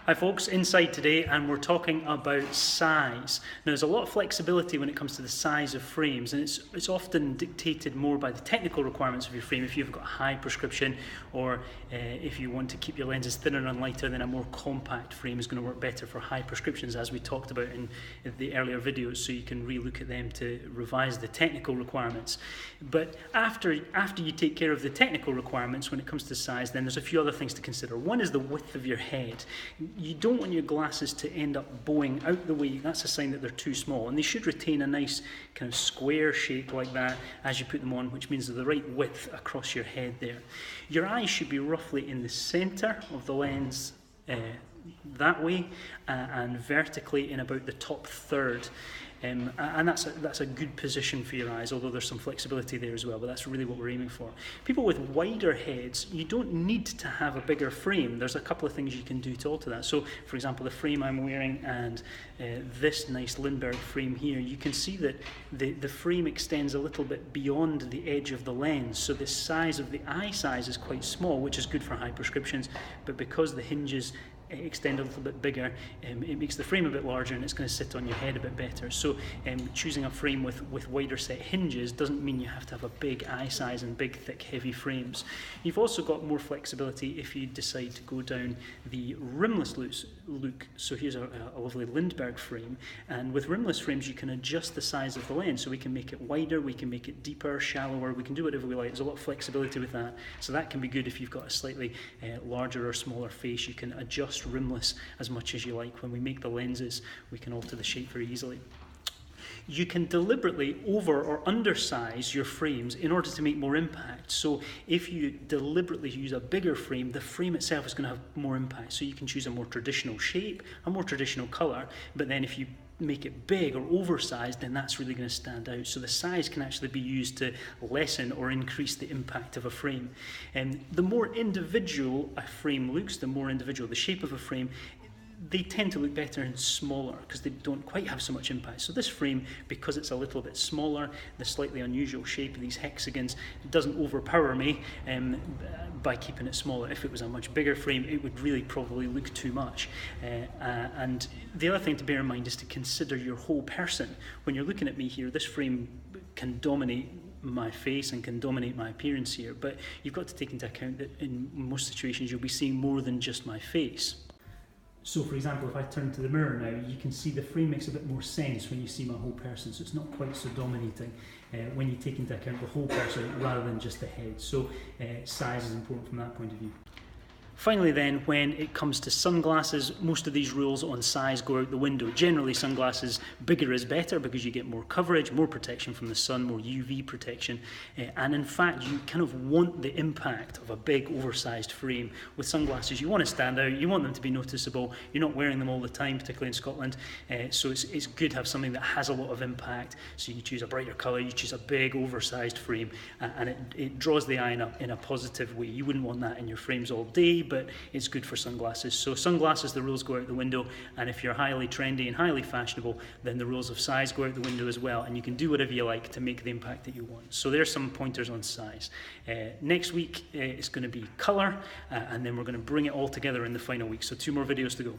Hi folks, inside today and we're talking about size. Now there's a lot of flexibility when it comes to the size of frames, and it's often dictated more by the technical requirements of your frame. If you've got a high prescription, or if you want to keep your lenses thinner and lighter, then a more compact frame is going to work better for high prescriptions, as we talked about in the earlier videos, so you can re-look at them to revise the technical requirements. But after you take care of the technical requirements when it comes to size, then there's a few other things to consider. One is the width of your head. You don't want your glasses to end up bowing out the way. That's a sign that they're too small, and they should retain a nice kind of square shape like that as you put them on, which means they're the right width across your head there. Your eyes should be roughly in the center of the lens that way, and vertically in about the top third. And that's a good position for your eyes, although there's some flexibility there as well, but that's really what we're aiming for. People with wider heads, you don't need to have a bigger frame. There's a couple of things you can do to alter that. So, for example, the frame I'm wearing and this nice Lindbergh frame here, you can see that the frame extends a little bit beyond the edge of the lens, so the size of the eye size is quite small, which is good for high prescriptions, but because the hinges extend a little bit bigger, it makes the frame a bit larger and it's going to sit on your head a bit better. So choosing a frame with wider set hinges doesn't mean you have to have a big eye size and big thick heavy frames. You've also got more flexibility if you decide to go down the rimless look. So here's a lovely Lindbergh frame, and with rimless frames you can adjust the size of the lens, so we can make it wider, we can make it deeper, shallower, we can do whatever we like. There's a lot of flexibility with that, so that can be good if you've got a slightly larger or smaller face. You can adjust rimless as much as you like. When we make the lenses, we can alter the shape very easily. You can deliberately over or undersize your frames in order to make more impact. So if you deliberately use a bigger frame, the frame itself is going to have more impact. So you can choose a more traditional shape, a more traditional color, but then if you make it big or oversized, then that's really going to stand out. So the size can actually be used to lessen or increase the impact of a frame. And the more individual a frame looks, the more individual the shape of a frame, they tend to look better and smaller because they don't quite have so much impact. So this frame, because it's a little bit smaller, the slightly unusual shape of these hexagons doesn't overpower me by keeping it smaller. If it was a much bigger frame, it would really probably look too much. And the other thing to bear in mind is to consider your whole person. When you're looking at me here, this frame can dominate my face and can dominate my appearance here, but you've got to take into account that in most situations you'll be seeing more than just my face. So for example, if I turn to the mirror now, you can see the frame makes a bit more sense when you see my whole person, so it's not quite so dominating when you take into account the whole person rather than just the head. So size is important from that point of view. Finally then, when it comes to sunglasses, most of these rules on size go out the window. Generally, sunglasses, bigger is better because you get more coverage, more protection from the sun, more UV protection, and in fact you kind of want the impact of a big oversized frame. With sunglasses you want to stand out, you want them to be noticeable, you're not wearing them all the time, particularly in Scotland, so it's good to have something that has a lot of impact. So you choose a brighter colour, you choose a big oversized frame, and it draws the eye in a positive way. You wouldn't want that in your frames all day, but it's good for sunglasses. So sunglasses, the rules go out the window, and if you're highly trendy and highly fashionable, then the rules of size go out the window as well, and you can do whatever you like to make the impact that you want. So there's some pointers on size. Next week it's going to be colour, and then we're going to bring it all together in the final week. So 2 more videos to go.